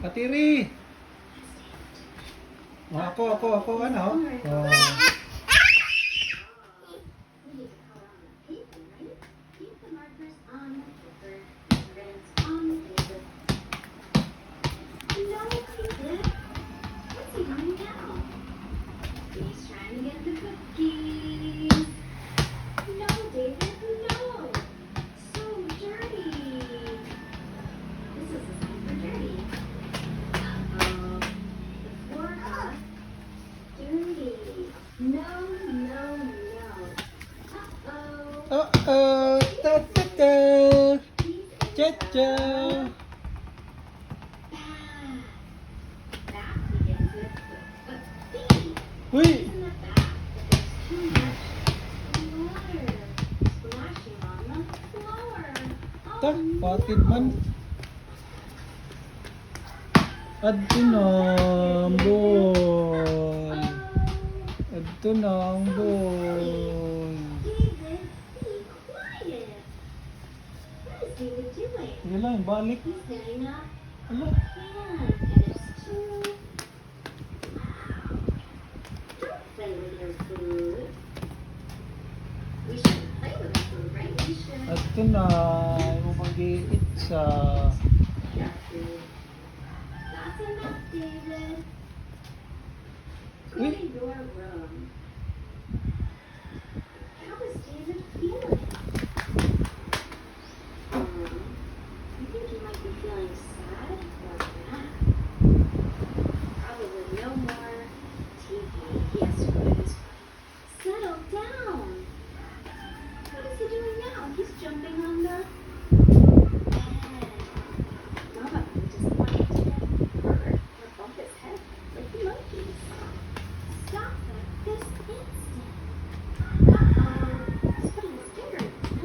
Katiri! Ako, ano? Oh. Uh-oh, ta-ta-ta! Cha-cha! Uy! Tak, patid man. Adto na ang ball. Adto na ang ball. Sige lang, balik. Ala. Adto na, mo mag-iit sa... Uy!